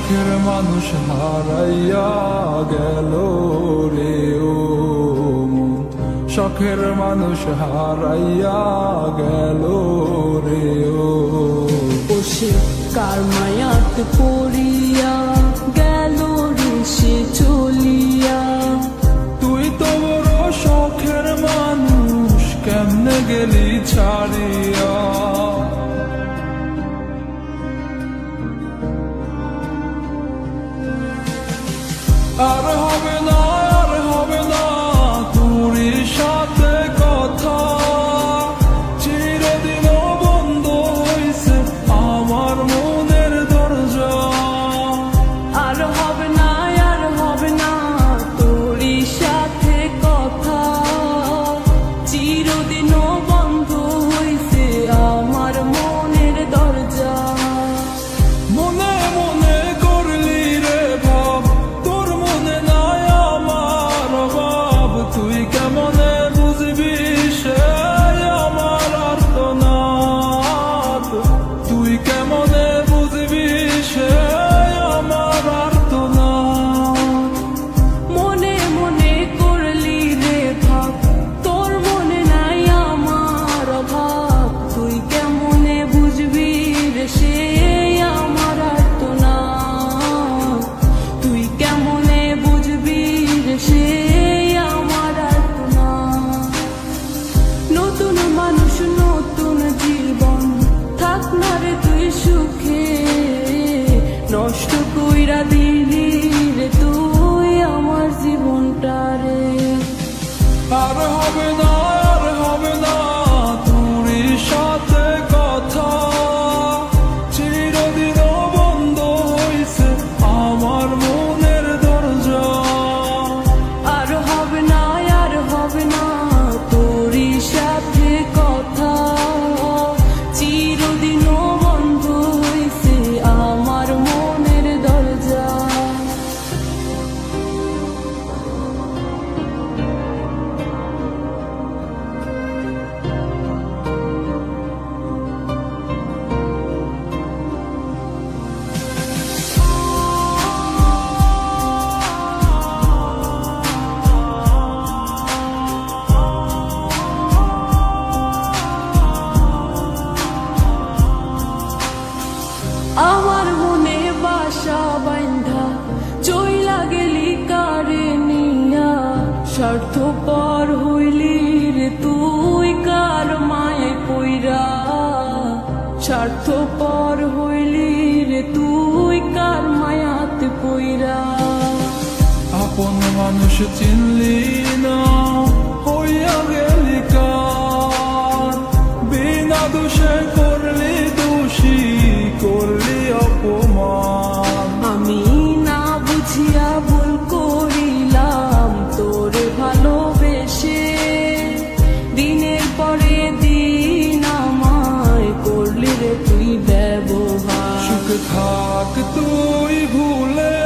শখের মানুষ হারাইয়া গেল রে ও মন, শখের মানুষ হারাইয়া গেল রে ও। সে কার মায়াত পড়িয়া গেল রে সে চলিয়া। তুই তো বড় শখের মানুষ, কেমনে গেলি ছাড়িয়া। আর হবে না, আর হবে না তোর সাথে কথা, চিরদিন বন্ধ হইছে আমার মনের দরজা। আর হবে না, আর হবে না তোর সাথে কথা, চিরদিনও বন্ধ হইছে আমার মনের দরজা। মনে মনে করলি রে ভাব, তোর মনে নাই আমার অভাব। তুই কেমনে বুঝবি সে আমার আর্তনাদ, তুই কেমনে বুঝবি সে আমার আর্তনাদ। মনে মনে করলি রে ভাব, তোর মনে নাই আমার অভাব। তুই কেমনে বুঝবি রে সে আমার আর্তনাদ, তুই কেমনে বুঝবি রে সে আমার আর্তনাদ। নতুন মানুষ নতুন জীবন, থাক না রে তুই সুখে, নষ্ট কইরা দিলি রে তুই আমার জীবনটা রে। আর হবে না, আর হবে না তোর সাথে কথা, চিরদিন বন্ধ হইছে আমার মনের দরজা। আর হবে না, আর হবে না তোর সাথে কথা, চিরদিনও বন্ধ হইছে আমার মনের দরজা। আমার মনে বাসা বাইন্ধা চইলা গেলি কারে নিয়া, স্বার্থপর হইলি রে তুই কার মায়ে পইরা। স্বার্থপর হইলি রে তুই কার মায়াতে পইরা। আপন মানুষ চিনলি না, হইয়া গেলি কার, বিনা দোষে করলি দোষী, করলি অপমান। আমি না বুঝিয়া ভুল করিলাম তোরে ভালোবেসে, দিনের পরে দিন আমায় করলি রে তুই ব্যবহার। সুখ থাক তুই ভুলে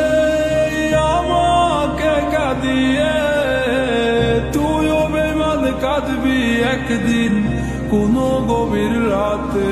আমাকে কাঁদিয়ে, তুইও বেমান কাঁদবি একদিন কোনো গভীর রাতে।